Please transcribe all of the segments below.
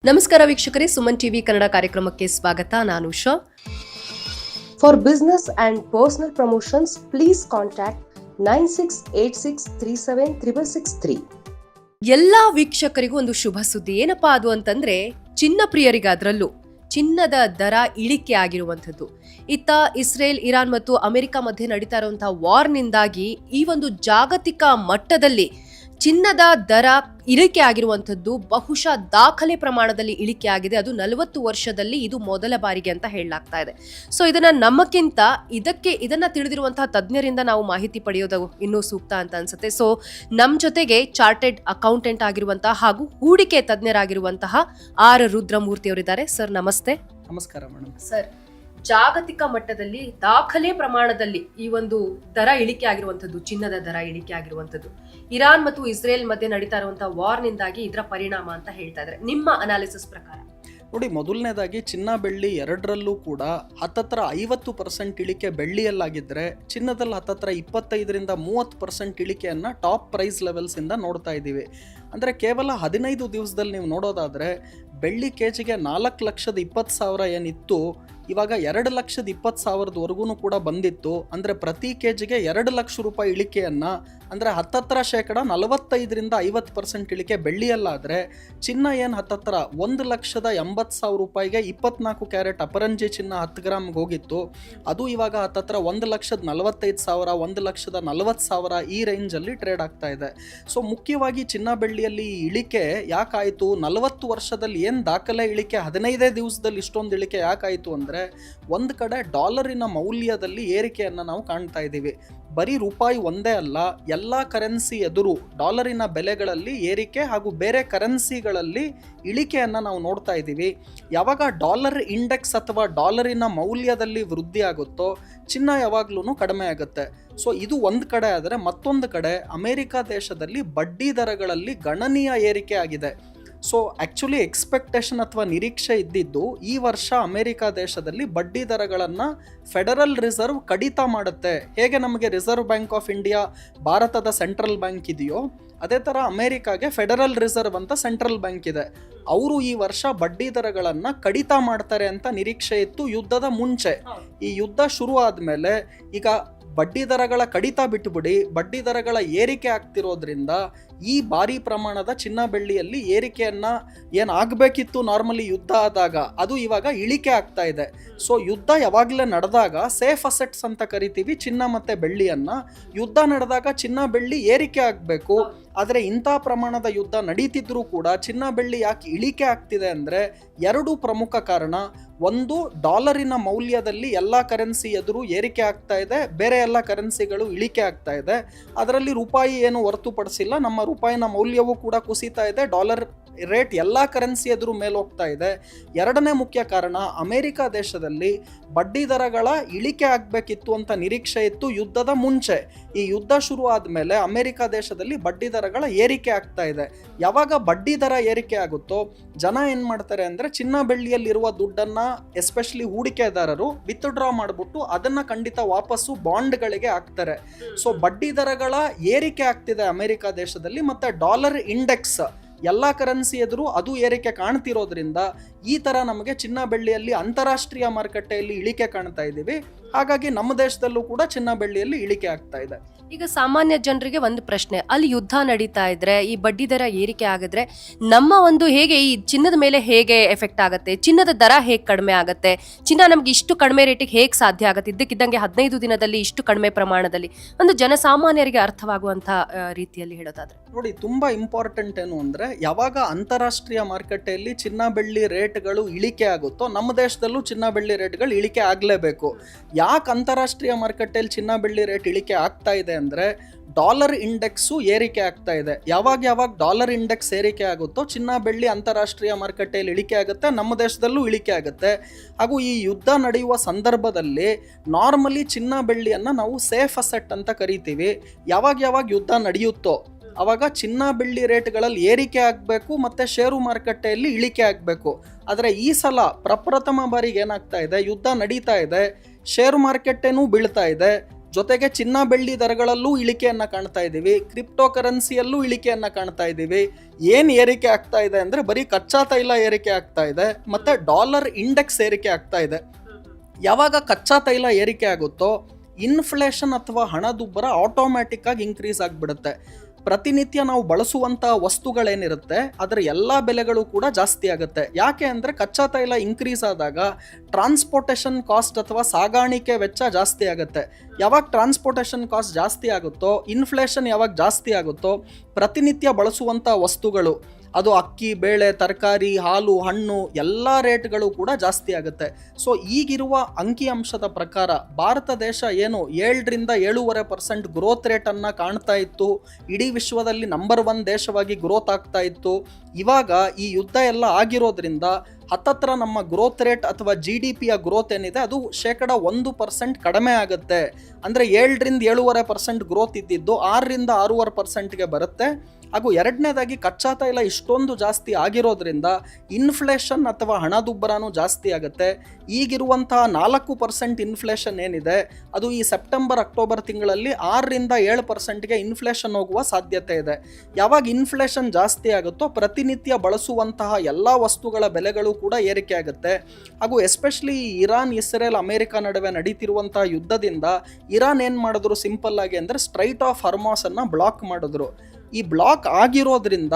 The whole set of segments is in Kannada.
ನಮಸ್ಕಾರ ವೀಕ್ಷಕರೇ, ಸುಮನ್ ಟಿವಿ ಕನ್ನಡ ಕಾರ್ಯಕ್ರಮಕ್ಕೆ ಸ್ವಾಗತ. ನಾನು Usha. For business and personal promotions, please contact 9686376663. ಎಲ್ಲಾ ವೀಕ್ಷಕರಿಗೂ ಒಂದು ಶುಭ ಸುದ್ದಿ. ಏನಪ್ಪಾ ಅದು ಅಂತಂದ್ರೆ, ಚಿನ್ನ ಪ್ರಿಯರಿಗೆ ಅದರಲ್ಲೂ ಚಿನ್ನದ ದರ ಇಳಿಕೆ ಆಗಿರುವಂಥದ್ದು. ಇತ್ತ ಇಸ್ರೇಲ್, ಇರಾನ್ ಮತ್ತು ಅಮೆರಿಕ ಮಧ್ಯೆ ನಡೀತಾ ಇರುವಂತಹ ವಾರ್ನಿಂದಾಗಿ ಈ ಒಂದು ಜಾಗತಿಕ ಮಟ್ಟದಲ್ಲಿ ಚಿನ್ನದ ದರ ಇಳಿಕೆ ಆಗಿರುವಂಥದ್ದು ಬಹುಶಃ ದಾಖಲೆ ಪ್ರಮಾಣದಲ್ಲಿ ಇಳಿಕೆ ಆಗಿದೆ. ಅದು 40 ವರ್ಷದಲ್ಲಿ ಇದು ಮೊದಲ ಬಾರಿಗೆ ಅಂತ ಹೇಳಲಾಗ್ತಾ ಇದೆ. ಸೊ ಇದನ್ನ ನಮ್ಮಕ್ಕಿಂತ ಇದನ್ನ ತಿಳಿದಿರುವಂತಹ ತಜ್ಞರಿಂದ ನಾವು ಮಾಹಿತಿ ಪಡೆಯೋದು ಇನ್ನೂ ಸೂಕ್ತ ಅಂತ ಅನ್ಸುತ್ತೆ. ಸೊ ನಮ್ಮ ಜೊತೆಗೆ ಚಾರ್ಟೆಡ್ ಅಕೌಂಟೆಂಟ್ ಆಗಿರುವಂತಹ ಹಾಗೂ ಹೂಡಿಕೆ ತಜ್ಞರಾಗಿರುವಂತಹ ಆರ್ ರುದ್ರಮೂರ್ತಿ ಅವರಿದ್ದಾರೆ. ಸರ್ ನಮಸ್ತೆ. ನಮಸ್ಕಾರ ಮೇಡಮ್. ಸರ್, ಜಾಗತಿಕ ಮಟ್ಟದಲ್ಲಿ ದಾಖಲೆ ಪ್ರಮಾಣದಲ್ಲಿ ಈ ಒಂದು ದರ ಇಳಿಕೆ ಆಗಿರುವಂಥದ್ದು, ಚಿನ್ನದ ದರ ಇಳಿಕೆ ಆಗಿರುವಂಥದ್ದು ಇರಾನ್ ಮತ್ತು ಇಸ್ರೇಲ್ ಮಧ್ಯೆ ನಡೀತಾ ಇರುವಂತಹ ವಾರ್ನಿಂದಾಗಿ ಇದರ ಪರಿಣಾಮ ಅಂತ ಹೇಳ್ತಾ ಇದ್ದಾರೆ. ನಿಮ್ಮ ಅನಾಲಿಸಿಸ್ ಪ್ರಕಾರ ನೋಡಿ, ಮೊದಲನೇದಾಗಿ ಚಿನ್ನ ಬೆಳ್ಳಿ ಎರಡರಲ್ಲೂ ಕೂಡ ಹತ್ತತ್ರ 50% ಇಳಿಕೆ ಬೆಳ್ಳಿಯಲ್ಲಾಗಿದ್ದರೆ, ಚಿನ್ನದಲ್ಲಿ ಹತ್ತತ್ರ 25ರಿಂದ 30% ಇಳಿಕೆಯನ್ನು ಟಾಪ್ ಪ್ರೈಸ್ ಲೆವೆಲ್ಸ್ ಇಂದ ನೋಡ್ತಾ ಇದ್ದೀವಿ. ಅಂದರೆ ಕೇವಲ 15 ದಿವಸದಲ್ಲಿ ನೀವು ನೋಡೋದಾದರೆ ಬೆಳ್ಳಿ ಕೆಜಿಗೆ 4,20,000 ಏನಿತ್ತು, ಇವಾಗ 2,20,000ವರೆಗೂ ಕೂಡ ಬಂದಿತ್ತು. ಅಂದರೆ ಪ್ರತಿ ಕೆಜಿಗೆ 2 ಲಕ್ಷ ರೂಪಾಯಿ ಇಳಿಕೆಯನ್ನು, ಅಂದರೆ ಹತ್ತತ್ರ 45ರಿಂದ 50% ಇಳಿಕೆ ಬೆಳ್ಳಿಯಲ್ಲಾದರೆ, ಚಿನ್ನ ಏನು ಹತ್ತತ್ರ 1,80,000 ರೂಪಾಯಿಗೆ 24 ಕ್ಯಾರೆಟ್ ಅಪರಂಜಿ ಚಿನ್ನ 10 ಗ್ರಾಮ್ಗೆ ಹೋಗಿತ್ತು. ಅದು ಇವಾಗ ಹತ್ತತ್ರ 1,45,000, 1,40,000 ಈ ರೇಂಜಲ್ಲಿ ಟ್ರೇಡ್ ಆಗ್ತಾ ಇದೆ. ಸೊ ಮುಖ್ಯವಾಗಿ ಚಿನ್ನ ಬೆಳ್ಳಿಯಲ್ಲಿ ಈ ಇಳಿಕೆ ಯಾಕಾಯಿತು? 40 ವರ್ಷದಲ್ಲಿ ಏನು ದಾಖಲೆ ಇಳಿಕೆ 15 ದಿವಸದಲ್ಲಿ ಇಷ್ಟೊಂದು ಇಳಿಕೆ ಯಾಕಾಯಿತು ಅಂದರೆ, ಒಂದು ಕಡೆ ಡಾಲರಿನ ಮೌಲ್ಯದಲ್ಲಿ ಏರಿಕೆಯನ್ನು ನಾವು ಕಾಣ್ತಾ ಇದ್ದೀವಿ. ಬರೀ ರೂಪಾಯಿ ಒಂದೇ ಅಲ್ಲ, ಎಲ್ಲ ಕರೆನ್ಸಿ ಎದುರು ಡಾಲರಿನ ಬೆಲೆಗಳಲ್ಲಿ ಏರಿಕೆ ಹಾಗೂ ಬೇರೆ ಕರೆನ್ಸಿಗಳಲ್ಲಿ ಇಳಿಕೆಯನ್ನು ನಾವು ನೋಡ್ತಾ ಇದ್ದೀವಿ. ಯಾವಾಗ ಡಾಲರ್ ಇಂಡೆಕ್ಸ್ ಅಥವಾ ಡಾಲರಿನ ಮೌಲ್ಯದಲ್ಲಿ ವೃದ್ಧಿ ಆಗುತ್ತೋ ಚಿನ್ನ ಯಾವಾಗ್ಲೂ ಕಡಿಮೆ ಆಗುತ್ತೆ. ಸೊ ಇದು ಒಂದು ಕಡೆ ಆದರೆ, ಮತ್ತೊಂದು ಕಡೆ ಅಮೆರಿಕ ದೇಶದಲ್ಲಿ ಬಡ್ಡಿ ದರಗಳಲ್ಲಿ ಗಣನೀಯ ಏರಿಕೆ ಆಗಿದೆ. ಸೊ ಆ್ಯಕ್ಚುಲಿ ಎಕ್ಸ್ಪೆಕ್ಟೇಷನ್ ಅಥವಾ ನಿರೀಕ್ಷೆ ಇದ್ದಿದ್ದು, ಈ ವರ್ಷ ಅಮೆರಿಕ ದೇಶದಲ್ಲಿ ಬಡ್ಡಿ ದರಗಳನ್ನು ಫೆಡರಲ್ ರಿಸರ್ವ್ ಕಡಿತ ಮಾಡುತ್ತೆ. ಹೇಗೆ ನಮಗೆ ರಿಸರ್ವ್ ಬ್ಯಾಂಕ್ ಆಫ್ ಇಂಡಿಯಾ ಭಾರತದ ಸೆಂಟ್ರಲ್ ಬ್ಯಾಂಕ್ ಇದೆಯೋ, ಅದೇ ಥರ ಅಮೆರಿಕಾಗೆ ಫೆಡರಲ್ ರಿಸರ್ವ್ ಅಂತ ಸೆಂಟ್ರಲ್ ಬ್ಯಾಂಕ್ ಇದೆ. ಅವರು ಈ ವರ್ಷ ಬಡ್ಡಿ ದರಗಳನ್ನು ಕಡಿತ ಮಾಡ್ತಾರೆ ಅಂತ ನಿರೀಕ್ಷೆ ಇತ್ತು ಯುದ್ಧದ ಮುಂಚೆ. ಈ ಯುದ್ಧ ಶುರು ಆದಮೇಲೆ ಈಗ ಬಡ್ಡಿ ದರಗಳ ಕಡಿತ ಬಿಟ್ಟುಬಿಡಿ, ಬಡ್ಡಿ ದರಗಳ ಏರಿಕೆ ಆಗ್ತಿರೋದ್ರಿಂದ ಈ ಭಾರಿ ಪ್ರಮಾಣದ ಚಿನ್ನ ಬೆಳ್ಳಿಯಲ್ಲಿ ಏರಿಕೆಯನ್ನು ಏನಾಗಬೇಕಿತ್ತು ನಾರ್ಮಲಿ ಯುದ್ಧ ಆದಾಗ, ಅದು ಇವಾಗ ಇಳಿಕೆ ಆಗ್ತಾ ಇದೆ. ಸೊ ಯುದ್ಧ ಯಾವಾಗಲೇ ನಡೆದಾಗ ಸೇಫ್ ಅಸೆಟ್ಸ್ ಅಂತ ಕರಿತೀವಿ ಚಿನ್ನ ಮತ್ತು ಬೆಳ್ಳಿಯನ್ನು. ಯುದ್ಧ ನಡೆದಾಗ ಚಿನ್ನ ಬೆಳ್ಳಿ ಏರಿಕೆ ಆಗಬೇಕು. ಆದರೆ ಇಂಥ ಪ್ರಮಾಣದ ಯುದ್ಧ ನಡೀತಿದ್ರೂ ಕೂಡ ಚಿನ್ನ ಬೆಳ್ಳಿ ಯಾಕೆ ಇಳಿಕೆ ಆಗ್ತಿದೆ ಅಂದರೆ, 2 ಪ್ರಮುಖ ಕಾರಣ. ಒಂದು, ಡಾಲರಿನ ಮೌಲ್ಯದಲ್ಲಿ ಎಲ್ಲ ಕರೆನ್ಸಿ ಎದುರು ಏರಿಕೆ ಆಗ್ತಾ ಇದೆ, ಬೇರೆ ಎಲ್ಲ ಕರೆನ್ಸಿಗಳು ಇಳಿಕೆ ಆಗ್ತಾ ಇದೆ. ಅದರಲ್ಲಿ ರೂಪಾಯಿ ಏನು ಹೊರತುಪಡಿಸಿಲ್ಲ, ನಮ್ಮ ರೂಪಾಯಿನ ಮೌಲ್ಯವೂ ಕೂಡ ಕುಸಿತಾ ಇದೆ, ಡಾಲರ್ ರೇಟ್ ಎಲ್ಲ ಕರೆನ್ಸಿ ಎದುರು ಮೇಲೋಗ್ತಾ ಇದೆ. ಎರಡನೇ ಮುಖ್ಯ ಕಾರಣ, ಅಮೆರಿಕ ದೇಶದಲ್ಲಿ ಬಡ್ಡಿ ದರಗಳ ಇಳಿಕೆ ಆಗಬೇಕಿತ್ತು ಅಂತ ನಿರೀಕ್ಷೆ ಇತ್ತು ಯುದ್ಧದ ಮುಂಚೆ. ಈ ಯುದ್ಧ ಶುರು ಆದಮೇಲೆ ಅಮೆರಿಕ ದೇಶದಲ್ಲಿ ಬಡ್ಡಿ ದರಗಳ ಏರಿಕೆ ಆಗ್ತಾ ಇದೆ. ಯಾವಾಗ ಬಡ್ಡಿ ದರ ಏರಿಕೆ ಆಗುತ್ತೋ ಜನ ಏನು ಮಾಡ್ತಾರೆ ಅಂದರೆ, ಚಿನ್ನ ಬೆಳ್ಳಿಯಲ್ಲಿರುವ ದುಡ್ಡನ್ನು ಎಸ್ಪೆಷಲಿ ಹೂಡಿಕೆದಾರರು ವಿತ್ಡ್ರಾ ಮಾಡಿಬಿಟ್ಟು ಅದನ್ನು ಖಂಡಿತ ವಾಪಸ್ಸು ಬಾಂಡ್ಗಳಿಗೆ ಹಾಕ್ತಾರೆ. ಸೊ ಬಡ್ಡಿ ದರಗಳ ಏರಿಕೆ ಆಗ್ತಿದೆ ಅಮೆರಿಕ ದೇಶದಲ್ಲಿ, ಮತ್ತು ಡಾಲರ್ ಇಂಡೆಕ್ಸ್ ಎಲ್ಲ ಕರೆನ್ಸಿ ಎದುರು ಅದು ಏರಿಕೆ ಕಾಣ್ತಿರೋದ್ರಿಂದ ಈ ಥರ ನಮಗೆ ಚಿನ್ನ ಬೆಳ್ಳಿಯಲ್ಲಿ ಅಂತಾರಾಷ್ಟ್ರೀಯ ಮಾರುಕಟ್ಟೆಯಲ್ಲಿ ಇಳಿಕೆ ಕಾಣ್ತಾ ಇದ್ದೀವಿ. ಹಾಗಾಗಿ ನಮ್ಮ ದೇಶದಲ್ಲೂ ಕೂಡ ಚಿನ್ನ ಬೆಳ್ಳಿಯಲ್ಲಿ ಇಳಿಕೆ ಆಗ್ತಾ ಇದೆ. ಈಗ ಸಾಮಾನ್ಯ ಜನರಿಗೆ ಒಂದು ಪ್ರಶ್ನೆ, ಅಲ್ಲಿ ಯುದ್ಧ ನಡೀತಾ ಇದ್ರೆ, ಈ ಬಡ್ಡಿ ದರ ಏರಿಕೆ ಆಗಿದ್ರೆ ನಮ್ಮ ಒಂದು ಹೇಗೆ ಈ ಚಿನ್ನದ ಮೇಲೆ ಹೇಗೆ ಎಫೆಕ್ಟ್ ಆಗುತ್ತೆ, ಚಿನ್ನದ ದರ ಹೇಗೆ ಕಡಿಮೆ ಆಗುತ್ತೆ, ಚಿನ್ನ ನಮ್ಗೆ ಇಷ್ಟು ಕಡಿಮೆ ರೇಟಿಗೆ ಹೇಗೆ ಸಾಧ್ಯ ಆಗುತ್ತೆ, ಇದ್ದಕ್ಕಿದ್ದಂಗೆ 15 ದಿನದಲ್ಲಿ ಇಷ್ಟು ಕಡಿಮೆ ಪ್ರಮಾಣದಲ್ಲಿ, ಒಂದು ಜನಸಾಮಾನ್ಯರಿಗೆ ಅರ್ಥವಾಗುವಂತ ರೀತಿಯಲ್ಲಿ ಹೇಳೋದಾದ್ರೆ? ನೋಡಿ, ತುಂಬಾ ಇಂಪಾರ್ಟೆಂಟ್ ಏನು ಅಂದ್ರೆ, ಯಾವಾಗ ಅಂತಾರಾಷ್ಟ್ರೀಯ ಮಾರುಕಟ್ಟೆಯಲ್ಲಿ ಚಿನ್ನ ಬೆಳ್ಳಿ ರೇಟ್ಗಳು ಇಳಿಕೆ ಆಗುತ್ತೋ ನಮ್ಮ ದೇಶದಲ್ಲೂ ಚಿನ್ನ ಬೆಳ್ಳಿ ರೇಟ್ಗಳು ಇಳಿಕೆ ಆಗಲೇಬೇಕು. ಯಾಕೆ ಅಂತಾರಾಷ್ಟ್ರೀಯ ಮಾರುಕಟ್ಟೆಯಲ್ಲಿ ಚಿನ್ನ ಬೆಳ್ಳಿ ರೇಟ್ ಇಳಿಕೆ ಆಗ್ತಾ ಇದೆ ಅಂದರೆ, ಡಾಲರ್ ಇಂಡೆಕ್ಸು ಏರಿಕೆ ಆಗ್ತಾ ಇದೆ. ಯಾವಾಗ ಡಾಲರ್ ಇಂಡೆಕ್ಸ್ ಏರಿಕೆ ಆಗುತ್ತೋ ಚಿನ್ನ ಬೆಳ್ಳಿ ಅಂತಾರಾಷ್ಟ್ರೀಯ ಮಾರುಕಟ್ಟೆಯಲ್ಲಿ ಇಳಿಕೆ ಆಗುತ್ತೆ, ನಮ್ಮ ದೇಶದಲ್ಲೂ ಇಳಿಕೆ ಆಗುತ್ತೆ. ಹಾಗೂ ಈ ಯುದ್ಧ ನಡೆಯುವ ಸಂದರ್ಭದಲ್ಲಿ ನಾರ್ಮಲಿ ಚಿನ್ನ ಬೆಳ್ಳಿಯನ್ನು ನಾವು ಸೇಫ್ ಅಸೆಟ್ ಅಂತ ಕರಿತೀವಿ. ಯಾವಾಗ ಯುದ್ಧ ನಡೆಯುತ್ತೋ ಆವಾಗ ಚಿನ್ನ ಬೆಳ್ಳಿ ರೇಟ್ಗಳಲ್ಲಿ ಏರಿಕೆ ಆಗಬೇಕು ಮತ್ತು ಷೇರು ಮಾರುಕಟ್ಟೆಯಲ್ಲಿ ಇಳಿಕೆ ಆಗಬೇಕು. ಆದರೆ ಈ ಸಲ ಪ್ರಪ್ರಥಮ ಬಾರಿಗೆ ಏನಾಗ್ತಾ ಇದೆ, ಯುದ್ಧ ನಡೀತಾ ಇದೆ, ಷೇರು ಮಾರುಕಟ್ಟೆನೂ ಬೀಳ್ತಾ ಇದೆ, ಜೊತೆಗೆ ಚಿನ್ನ ಬೆಳ್ಳಿ ದರಗಳಲ್ಲೂ ಇಳಿಕೆಯನ್ನ ಕಾಣ್ತಾ ಇದ್ದೀವಿ, ಕ್ರಿಪ್ಟೋ ಕರೆನ್ಸಿಯಲ್ಲೂ ಇಳಿಕೆಯನ್ನ ಕಾಣ್ತಾ ಇದ್ದೀವಿ. ಏನು ಏರಿಕೆ ಆಗ್ತಾ ಇದೆ ಅಂದ್ರೆ ಬರೀ ಕಚ್ಚಾ ತೈಲ ಏರಿಕೆ ಆಗ್ತಾ ಇದೆ, ಮತ್ತೆ ಡಾಲರ್ ಇಂಡೆಕ್ಸ್ ಏರಿಕೆ ಆಗ್ತಾ ಇದೆ. ಯಾವಾಗ ಕಚ್ಚಾ ತೈಲ ಏರಿಕೆ ಆಗುತ್ತೋ ಇನ್ಫ್ಲೇಷನ್ ಅಥವಾ ಹಣದುಬ್ಬರ ಆಟೋಮ್ಯಾಟಿಕ್ ಆಗಿ ಇನ್ಕ್ರೀಸ್ ಆಗಿಬಿಡುತ್ತೆ. ಪ್ರತಿನಿತ್ಯ ನಾವು ಬಳಸುವಂಥ ವಸ್ತುಗಳೇನಿರುತ್ತೆ ಅದರ ಎಲ್ಲ ಬೆಲೆಗಳು ಕೂಡ ಜಾಸ್ತಿ ಆಗುತ್ತೆ. ಯಾಕೆ ಅಂದರೆ ಕಚ್ಚಾ ತೈಲ ಇನ್ಕ್ರೀಸ್ ಆದಾಗ ಟ್ರಾನ್ಸ್ಪೋರ್ಟೇಷನ್ ಕಾಸ್ಟ್ ಅಥವಾ ಸಾಗಾಣಿಕೆ ವೆಚ್ಚ ಜಾಸ್ತಿ ಆಗುತ್ತೆ. ಯಾವಾಗ ಟ್ರಾನ್ಸ್ಪೋರ್ಟೇಷನ್ ಕಾಸ್ಟ್ ಜಾಸ್ತಿ ಆಗುತ್ತೋ, ಇನ್ಫ್ಲೇಷನ್ ಯಾವಾಗ ಜಾಸ್ತಿ ಆಗುತ್ತೋ, ಪ್ರತಿನಿತ್ಯ ಬಳಸುವಂಥ ವಸ್ತುಗಳು ಅದು ಅಕ್ಕಿ, ಬೇಳೆ, ತರಕಾರಿ, ಹಾಲು, ಹಣ್ಣು ಎಲ್ಲ ರೇಟ್ಗಳು ಕೂಡ ಜಾಸ್ತಿ ಆಗುತ್ತೆ. ಸೊ ಈಗಿರುವ ಅಂಕಿಅಂಶದ ಪ್ರಕಾರ ಭಾರತ ದೇಶ ಏನು 7-7.5% ಗ್ರೋತ್ ರೇಟನ್ನು ಕಾಣ್ತಾ ಇತ್ತು, ಇಡೀ ವಿಶ್ವದಲ್ಲಿ ನಂಬರ್ 1 ದೇಶವಾಗಿ ಗ್ರೋತ್ ಆಗ್ತಾ ಇತ್ತು. ಇವಾಗ ಈ ಯುದ್ಧ ಎಲ್ಲ ಆಗಿರೋದ್ರಿಂದ ಹತ್ತತ್ರ ನಮ್ಮ ಗ್ರೋತ್ ರೇಟ್ ಅಥವಾ GDPಯ ಗ್ರೋತ್ ಏನಿದೆ ಅದು 1% ಕಡಿಮೆ ಆಗುತ್ತೆ. ಅಂದರೆ 7-7.5% ಗ್ರೋತ್ ಇದ್ದಿದ್ದು 6-6.5%ಗೆ ಬರುತ್ತೆ. ಹಾಗೂ ಎರಡನೇದಾಗಿ ಕಚ್ಚಾ ತೈಲ ಇಷ್ಟೊಂದು ಜಾಸ್ತಿ ಆಗಿರೋದ್ರಿಂದ ಇನ್ಫ್ಲೇಷನ್ ಅಥವಾ ಹಣದುಬ್ಬರನೂ ಜಾಸ್ತಿ ಆಗುತ್ತೆ. ಈಗಿರುವಂತಹ 4% ಇನ್ಫ್ಲೇಷನ್ ಏನಿದೆ ಅದು ಈ ಸೆಪ್ಟೆಂಬರ್-ಅಕ್ಟೋಬರ್ ತಿಂಗಳಲ್ಲಿ 6-7%ಗೆ ಇನ್ಫ್ಲೇಷನ್ ಹೋಗುವ ಸಾಧ್ಯತೆ ಇದೆ. ಯಾವಾಗ ಇನ್ಫ್ಲೇಷನ್ ಜಾಸ್ತಿ ಆಗುತ್ತೋ ಪ್ರತಿನಿತ್ಯ ಬಳಸುವಂತಹ ಎಲ್ಲ ವಸ್ತುಗಳ ಬೆಲೆಗಳು ಕೂಡ ಏರಿಕೆ ಆಗುತ್ತೆ. ಹಾಗೂ ಎಸ್ಪೆಷಲಿ ಇರಾನ್, ಇಸ್ರೇಲ್, ಅಮೆರಿಕ ನಡುವೆ ನಡೀತಿರುವಂತಹ ಯುದ್ಧದಿಂದ ಇರಾನ್ ಏನು ಮಾಡಿದ್ರು ಸಿಂಪಲ್ ಆಗಿ ಅಂದರೆ ಸ್ಟ್ರೈಟ್ ಆಫ್ ಹಾರ್ಮುಜ್ ಅನ್ನು ಬ್ಲಾಕ್ ಮಾಡಿದ್ರು. ಈ ಬ್ಲಾಕ್ ಆಗಿರೋದ್ರಿಂದ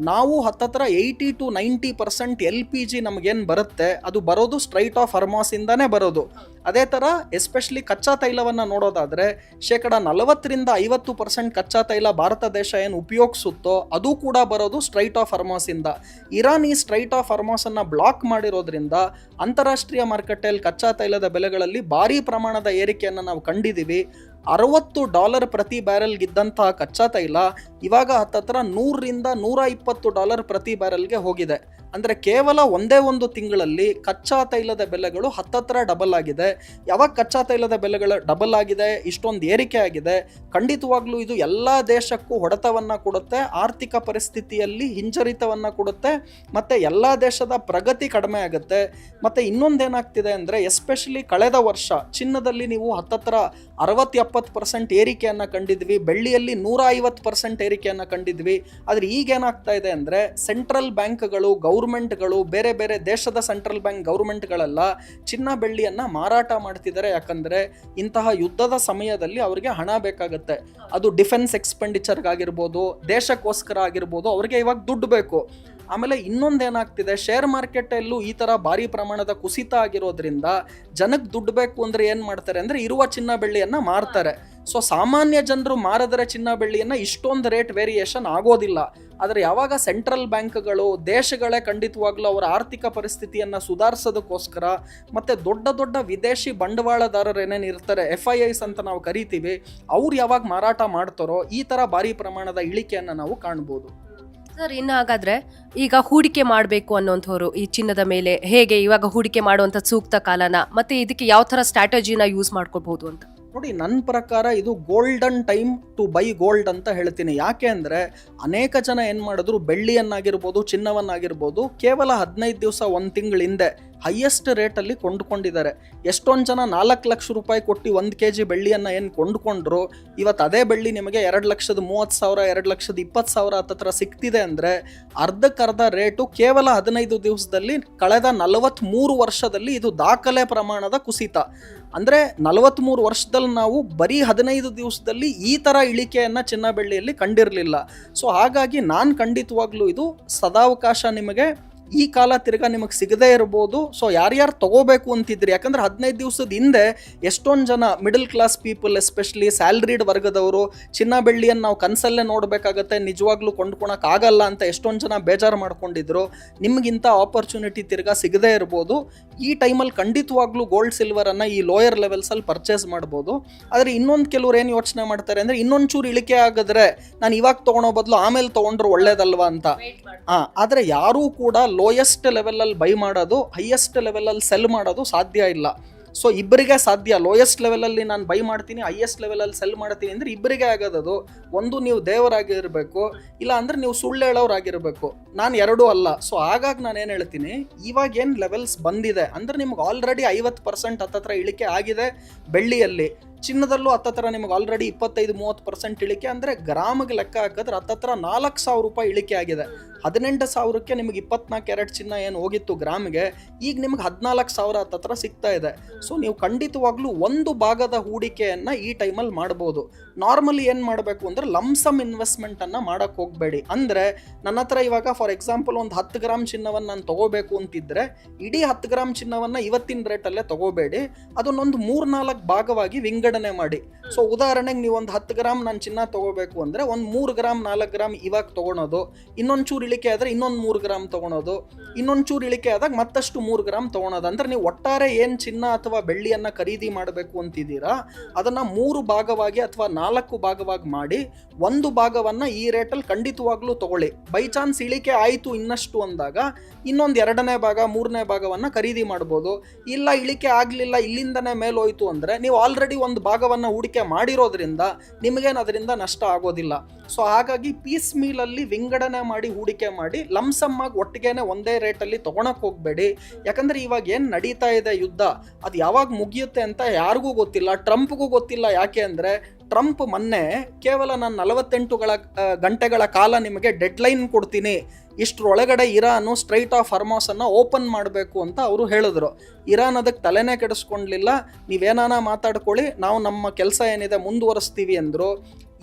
ನಾವು ಹತ್ತತ್ರ 80-90% LPG ನಮಗೇನು ಬರುತ್ತೆ ಅದು ಬರೋದು ಸ್ಟ್ರೈಟ್ ಆಫ್ ಹಾರ್ಮುಜ್ ಇಂದಾನೇ ಬರೋದು. ಅದೇ ಥರ ಎಸ್ಪೆಷಲಿ ಕಚ್ಚಾ ತೈಲವನ್ನು ನೋಡೋದಾದರೆ 40-50% ಕಚ್ಚಾ ತೈಲ ಭಾರತ ದೇಶ ಏನು ಉಪಯೋಗಿಸುತ್ತೋ ಅದು ಕೂಡ ಬರೋದು ಸ್ಟ್ರೈಟ್ ಆಫ್ ಹಾರ್ಮುಜ್ ಇಂದ. ಇರಾನ್ ಈ ಸ್ಟ್ರೈಟ್ ಆಫ್ ಹಾರ್ಮುಜ್ ಅನ್ನು ಬ್ಲಾಕ್ ಮಾಡಿರೋದ್ರಿಂದ ಅಂತಾರಾಷ್ಟ್ರೀಯ ಮಾರುಕಟ್ಟೆಯಲ್ಲಿ ಕಚ್ಚಾ ತೈಲದ ಬೆಲೆಗಳಲ್ಲಿ ಭಾರೀ ಪ್ರಮಾಣದ ಏರಿಕೆಯನ್ನು ನಾವು ಕಂಡಿದ್ದೀವಿ. $60 ಪ್ರತಿ ಬ್ಯಾರೆಲ್ಗಿದ್ದಂತಹ ಕಚ್ಚಾ ತೈಲ ಇವಾಗ ಹತ್ತತ್ರ $100-120 ಪ್ರತಿ ಬ್ಯಾರೆಲ್ಗೆ ಹೋಗಿದೆ. ಅಂದರೆ ಕೇವಲ ಒಂದೇ ಒಂದು ತಿಂಗಳಲ್ಲಿ ಕಚ್ಚಾ ತೈಲದ ಬೆಲೆಗಳು ಹತ್ತತ್ರ ಡಬಲ್ ಆಗಿದೆ. ಯಾವಾಗ ಕಚ್ಚಾ ತೈಲದ ಬೆಲೆಗಳು ಡಬಲ್ ಆಗಿದೆ, ಇಷ್ಟೊಂದು ಏರಿಕೆ ಆಗಿದೆ, ಖಂಡಿತವಾಗ್ಲೂ ಇದು ಎಲ್ಲ ದೇಶಕ್ಕೂ ಹೊಡೆತವನ್ನು ಕೊಡುತ್ತೆ, ಆರ್ಥಿಕ ಪರಿಸ್ಥಿತಿಯಲ್ಲಿ ಹಿಂಜರಿತವನ್ನು ಕೊಡುತ್ತೆ, ಮತ್ತು ಎಲ್ಲ ದೇಶದ ಪ್ರಗತಿ ಕಡಿಮೆ ಆಗುತ್ತೆ. ಮತ್ತು ಇನ್ನೊಂದೇನಾಗ್ತಿದೆ ಅಂದರೆ ಎಸ್ಪೆಷಲಿ ಕಳೆದ ವರ್ಷ ಚಿನ್ನದಲ್ಲಿ ನೀವು ಹತ್ತತ್ರ 60-70% ಏರಿಕೆಯನ್ನು ಕಂಡಿದ್ವಿ, ಬೆಳ್ಳಿಯಲ್ಲಿ 150% ಏರಿಕೆಯನ್ನು ಕಂಡಿದ್ವಿ. ಆದರೆ ಈಗೇನಾಗ್ತಾ ಇದೆ ಅಂದರೆ ಸೆಂಟ್ರಲ್ ಬ್ಯಾಂಕ್ಗಳು, ಗೌರ್ಮೆಂಟ್ಗಳು, ಬೇರೆ ಬೇರೆ ದೇಶದ ಸೆಂಟ್ರಲ್ ಬ್ಯಾಂಕ್ ಗೌರ್ಮೆಂಟ್ಗಳೆಲ್ಲ ಚಿನ್ನ ಬೆಳ್ಳಿಯನ್ನು ಮಾರಾಟ ಮಾಡ್ತಿದ್ದಾರೆ. ಯಾಕಂದರೆ ಇಂತಹ ಯುದ್ಧದ ಸಮಯದಲ್ಲಿ ಅವರಿಗೆ ಹಣ ಬೇಕಾಗುತ್ತೆ. ಅದು ಡಿಫೆನ್ಸ್ ಎಕ್ಸ್ಪೆಂಡಿಚರ್ಗಾಗಿರ್ಬೋದು, ದೇಶಕ್ಕೋಸ್ಕರ ಆಗಿರ್ಬೋದು, ಅವ್ರಿಗೆ ಇವಾಗ ದುಡ್ಡು ಬೇಕು. ಆಮೇಲೆ ಇನ್ನೊಂದೇನಾಗ್ತಿದೆ, ಶೇರ್ ಮಾರ್ಕೆಟಲ್ಲೂ ಈ ಥರ ಭಾರಿ ಪ್ರಮಾಣದ ಕುಸಿತ ಆಗಿರೋದ್ರಿಂದ ಜನಕ್ಕೆ ದುಡ್ಡು ಬೇಕು ಅಂದರೆ ಏನು ಮಾಡ್ತಾರೆ ಅಂದರೆ ಇರುವ ಚಿನ್ನ ಬೆಳ್ಳಿಯನ್ನು ಮಾರ್ತಾರೆ. ಸೊ ಸಾಮಾನ್ಯ ಜನರು ಮಾರಿದರೆ ಚಿನ್ನ ಬೆಳ್ಳಿಯನ್ನು ಇಷ್ಟೊಂದು ರೇಟ್ ವೇರಿಯೇಷನ್ ಆಗೋದಿಲ್ಲ. ಆದರೆ ಯಾವಾಗ ಸೆಂಟ್ರಲ್ ಬ್ಯಾಂಕ್ಗಳು, ದೇಶಗಳೇ ಖಂಡಿತವಾಗ್ಲೂ ಅವರ ಆರ್ಥಿಕ ಪರಿಸ್ಥಿತಿಯನ್ನು ಸುಧಾರಿಸೋದಕ್ಕೋಸ್ಕರ ಮತ್ತು ದೊಡ್ಡ ದೊಡ್ಡ ವಿದೇಶಿ ಬಂಡವಾಳದಾರರು ಏನೇನು ಇರ್ತಾರೆ, FIIs ಅಂತ ನಾವು ಕರಿತೀವಿ, ಅವ್ರು ಯಾವಾಗ ಮಾರಾಟ ಮಾಡ್ತಾರೋ ಈ ಥರ ಭಾರಿ ಪ್ರಮಾಣದ ಇಳಿಕೆಯನ್ನು ನಾವು ಕಾಣ್ಬೋದು. ಸರ್, ಇನ್ನು ಹಾಗಾದ್ರೆ ಈಗ ಹೂಡಿಕೆ ಮಾಡಬೇಕು ಅನ್ನೋಂಥವ್ರು ಈ ಚಿನ್ನದ ಮೇಲೆ ಹೇಗೆ ಇವಾಗ ಹೂಡಿಕೆ ಮಾಡುವಂಥ ಸೂಕ್ತ ಕಾಲನ ಮತ್ತೆ ಇದಕ್ಕೆ ಯಾವ ಥರ ಸ್ಟ್ರಾಟಜಿನ ಯೂಸ್ ಮಾಡ್ಕೋಬಹುದು ಅಂತ ನೋಡಿ, ನನ್ನ ಪ್ರಕಾರ ಇದು golden time to buy gold ಅಂತ ಹೇಳ್ತೀನಿ. ಯಾಕೆ ಅಂದರೆ ಅನೇಕ ಜನ ಏನು ಮಾಡಿದ್ರು, ಬೆಳ್ಳಿಯನ್ನಾಗಿರ್ಬೋದು, ಚಿನ್ನವನ್ನಾಗಿರ್ಬೋದು ಕೇವಲ 15 ದಿವಸ, 1 ತಿಂಗಳ ಹಿಂದೆ ಹೈಯೆಸ್ಟ್ ರೇಟಲ್ಲಿ ಕೊಂಡುಕೊಂಡಿದ್ದಾರೆ. ಎಷ್ಟೊಂದು ಜನ 4 ಲಕ್ಷ ರೂಪಾಯಿ ಕೊಟ್ಟು 1 kg ಬೆಳ್ಳಿಯನ್ನು ಏನು ಕೊಂಡುಕೊಂಡ್ರು, ಇವತ್ತು ಅದೇ ಬೆಳ್ಳಿ ನಿಮಗೆ 2,30,000, 2,20,000 ಹತ್ತತ್ರ ಸಿಗ್ತಿದೆ. ಅಂದರೆ ಅರ್ಧಕ್ಕರ್ಧ ರೇಟು ಕೇವಲ 15 ದಿವಸದಲ್ಲಿ, ಕಳೆದ 43 ವರ್ಷದಲ್ಲಿ ಇದು ದಾಖಲೆ ಪ್ರಮಾಣದ ಕುಸಿತ. ಅಂದರೆ 43 ವರ್ಷದಲ್ಲಿ ನಾವು ಬರೀ 15 ದಿವಸದಲ್ಲಿ ಈ ಥರ ಇಳಿಕೆಯನ್ನು ಚಿನ್ನ ಬೆಳ್ಳಿಯಲ್ಲಿ ಕಂಡಿರಲಿಲ್ಲ. ಸೊ ಹಾಗಾಗಿ ನಾನು ಖಂಡಿತವಾಗ್ಲೂ ಇದು ಸದಾವಕಾಶ ನಿಮಗೆ ಈ ಕಾಲ ತಿರ್ಗಾ ನಿಮಗೆ ಸಿಗದೇ ಇರ್ಬೋದು. ಸೊ ಯಾರ್ಯಾರು ತಗೋಬೇಕು ಅಂತಿದ್ರಿ, ಯಾಕಂದ್ರೆ 15 ದಿವಸದ ಹಿಂದೆ ಎಷ್ಟೊಂದು ಜನ middle class people, especially salaried ವರ್ಗದವರು ಚಿನ್ನ ಬೆಳ್ಳಿಯನ್ನು ನಾವು ಕನಸಲ್ಲೇ ನೋಡಬೇಕಾಗತ್ತೆ, ನಿಜವಾಗ್ಲೂ ಕೊಂಡ್ಕೊಳಕ್ಕಾಗಲ್ಲ ಅಂತ ಎಷ್ಟೊಂದು ಜನ ಬೇಜಾರು ಮಾಡ್ಕೊಂಡಿದ್ರು. ನಿಮಗಿಂತ ಆಪರ್ಚುನಿಟಿ ತಿರ್ಗಾ ಸಿಗದೇ ಇರ್ಬೋದು. ಈ ಟೈಮಲ್ಲಿ ಖಂಡಿತವಾಗ್ಲೂ ಗೋಲ್ಡ್ ಸಿಲ್ವರನ್ನು ಈ ಲೋಯರ್ ಲೆವೆಲ್ಸಲ್ಲಿ ಪರ್ಚೇಸ್ ಮಾಡ್ಬೋದು. ಆದರೆ ಇನ್ನೊಂದು ಕೆಲವ್ರು ಏನು ಯೋಚನೆ ಮಾಡ್ತಾರೆ ಅಂದರೆ ಇನ್ನೊಂದು ಚೂರು ಇಳಿಕೆ ಆಗಿದ್ರೆ ನಾನು ಇವಾಗ ತೊಗೊಳೋ ಬದಲು ಆಮೇಲೆ ತೊಗೊಂಡ್ರು ಒಳ್ಳೇದಲ್ವಾ ಅಂತ. ಆದರೆ ಯಾರೂ ಕೂಡ ಲೋಯೆಸ್ಟ್ ಲೆವೆಲಲ್ಲಿ ಬೈ ಮಾಡೋದು, ಹೈಯೆಸ್ಟ್ ಲೆವೆಲಲ್ಲಿ ಸೆಲ್ ಮಾಡೋದು ಸಾಧ್ಯ ಇಲ್ಲ. ಸೊ ಇಬ್ಬರಿಗೆ ಸಾಧ್ಯ. ಲೋಯೆಸ್ಟ್ ಲೆವೆಲಲ್ಲಿ ನಾನು ಬೈ ಮಾಡ್ತೀನಿ, ಹೈಯೆಸ್ಟ್ ಲೆವೆಲಲ್ಲಿ ಸೆಲ್ ಮಾಡ್ತೀನಿ ಅಂದರೆ ಇಬ್ಬರಿಗೆ ಆಗೋದದು. ಒಂದು ನೀವು ದೇವರಾಗಿರಬೇಕು, ಇಲ್ಲ ಅಂದರೆ ನೀವು ಸುಳ್ಳು ಹೇಳೋರಾಗಿರಬೇಕು. ನಾನು ಎರಡೂ ಅಲ್ಲ. ಸೊ ಹಾಗಾಗಿ ನಾನು ಏನು ಹೇಳ್ತೀನಿ, ಇವಾಗ ಏನು ಲೆವೆಲ್ಸ್ ಬಂದಿದೆ ಅಂದರೆ ನಿಮ್ಗೆ ಆಲ್ರೆಡಿ 50% ಹತ್ತತ್ರ ಇಳಿಕೆ ಆಗಿದೆ ಬೆಳ್ಳಿಯಲ್ಲಿ. ಚಿನ್ನದಲ್ಲೂ ಹತ್ತತ್ರ ನಿಮಗೆ ಆಲ್ರೆಡಿ 25-30% ಇಳಿಕೆ, ಅಂದರೆ ಗ್ರಾಮಿಗೆ ಲೆಕ್ಕ ಹಾಕಿದ್ರೆ ಹತ್ತತ್ರ 4,000 ರೂಪಾಯಿ ಇಳಿಕೆ ಆಗಿದೆ. 18,000ಕ್ಕೆ ನಿಮಗೆ 24 ಕ್ಯಾರೆಟ್ ಚಿನ್ನ ಏನು ಹೋಗಿತ್ತು ಗ್ರಾಮಿಗೆ, ಈಗ ನಿಮ್ಗೆ 14,000 ಹತ್ತತ್ರ ಸಿಗ್ತಾ ಇದೆ. ಸೊ ನೀವು ಖಂಡಿತವಾಗ್ಲೂ ಒಂದು ಭಾಗದ ಹೂಡಿಕೆಯನ್ನು ಈ ಟೈಮಲ್ಲಿ ಮಾಡ್ಬೋದು. ನಾರ್ಮಲಿ ಏನು ಮಾಡಬೇಕು ಅಂದರೆ ಲಂಸಮ್ ಇನ್ವೆಸ್ಟ್ಮೆಂಟನ್ನು ಮಾಡೋಕ್ಕೆ ಹೋಗಬೇಡಿ. ಅಂದರೆ ನನ್ನ ಹತ್ರ ಇವಾಗ ಫಾರ್ ಎಕ್ಸಾಂಪಲ್ ಒಂದು 10 ಗ್ರಾಮ್ ಚಿನ್ನವನ್ನು ನಾನು ತೊಗೋಬೇಕು ಅಂತಿದ್ರೆ ಇಡೀ 10 ಗ್ರಾಮ್ ಚಿನ್ನವನ್ನು ಇವತ್ತಿನ ರೇಟಲ್ಲೇ ತೊಗೋಬೇಡಿ, ಅದನ್ನೊಂದು 3-4 ಭಾಗವಾಗಿ ವಿಂಗಡಣೆ ಮಾಡಿ. ಸೊ ಉದಾಹರಣೆಗೆ ನೀವು ಒಂದು 10 ಗ್ರಾಮ್ ನಾನು ಚಿನ್ನ ತೊಗೋಬೇಕು ಅಂದರೆ ಒಂದು 3 ಗ್ರಾಮ್ 4 ಗ್ರಾಮ್ ಇವಾಗ ತೊಗೊಳೋದು, ಇನ್ನೊಂದು ಚೂರು ಇಳಿಕೆ ಆದರೆ ಇನ್ನೊಂದು 3 ಗ್ರಾಮ್ ತೊಗೊಳೋದು, ಇನ್ನೊಂದು ಚೂರು ಇಳಿಕೆ ಆದಾಗ ಮತ್ತಷ್ಟು 3 ಗ್ರಾಮ್ ತೊಗೊಳೋದು. ಅಂದರೆ ನೀವು ಒಟ್ಟಾರೆ ಏನು ಚಿನ್ನ ಅಥವಾ ಬೆಳ್ಳಿಯನ್ನು ಖರೀದಿ ಮಾಡಬೇಕು ಅಂತಿದ್ದೀರಾ ಅದನ್ನು 3 ಭಾಗವಾಗಿ ಅಥವಾ 4 ಭಾಗವಾಗಿ ಮಾಡಿ ಒಂದು ಭಾಗವನ್ನು ಈ ರೇಟಲ್ಲಿ ಖಂಡಿತವಾಗ್ಲೂ ತಗೊಳ್ಳಿ. ಬೈ ಚಾನ್ಸ್ ಇಳಿಕೆ ಆಯಿತು ಇನ್ನಷ್ಟು ಅಂದಾಗ ಇನ್ನೊಂದು 2ನೇ ಭಾಗ 3ನೇ ಭಾಗವನ್ನು ಖರೀದಿ ಮಾಡ್ಬೋದು. ಇಲ್ಲ ಇಳಿಕೆ ಆಗಲಿಲ್ಲ ಇಲ್ಲಿಂದನೇ ಮೇಲೋಯ್ತು ಅಂದರೆ ನೀವು ಆಲ್ರೆಡಿ ಒಂದು ಭಾಗವನ್ನು ಹೂಡಿಕೆ ಮಾಡಿರೋದ್ರಿಂದ ನಿಮಗೇನು ಅದರಿಂದ ನಷ್ಟ ಆಗೋದಿಲ್ಲ. ಸೊ ಹಾಗಾಗಿ ಪೀಸ್ ಮೀಲಲ್ಲಿ ವಿಂಗಡಣೆ ಮಾಡಿ ಹೂಡಿಕೆ ಮಾಡಿ, ಲಂಸಮ್ ಆಗಿ ಒಟ್ಟಿಗೆನೆ ಒಂದೇ ರೇಟಲ್ಲಿ ತೊಗೊಳಕ್ಕೆ ಹೋಗಬೇಡಿ. ಯಾಕಂದರೆ ಇವಾಗ ಏನು ನಡೀತಾ ಇದೆ ಯುದ್ಧ, ಅದು ಯಾವಾಗ ಮುಗಿಯುತ್ತೆ ಅಂತ ಯಾರಿಗೂ ಗೊತ್ತಿಲ್ಲ, ಟ್ರಂಪ್ಗೂ ಗೊತ್ತಿಲ್ಲ. ಯಾಕೆ ಅಂದರೆ ಟ್ರಂಪ್ ಮೊನ್ನೆ ಕೇವಲ ನಾನು 48 ಗಂಟೆಗಳ ಕಾಲ ನಿಮಗೆ ಡೆಡ್ಲೈನ್ ಕೊಡ್ತೀನಿ, ಇಷ್ಟರೊಳಗಡೆ ಇರಾನು ಸ್ಟ್ರೈಟ್ ಆಫ್ ಹಾರ್ಮೋಸನ್ನು ಓಪನ್ ಮಾಡಬೇಕು ಅಂತ ಅವರು ಹೇಳಿದ್ರು. ಇರಾನ್ ಅದಕ್ಕೆ ತಲೆನೇ ಕೆಡಿಸ್ಕೊಂಡ್ಲಿಲ್ಲ, ನೀವೇನಾನ ಮಾತಾಡ್ಕೊಳ್ಳಿ, ನಾವು ನಮ್ಮ ಕೆಲಸ ಏನಿದೆ ಮುಂದುವರಿಸ್ತೀವಿ ಅಂದರು.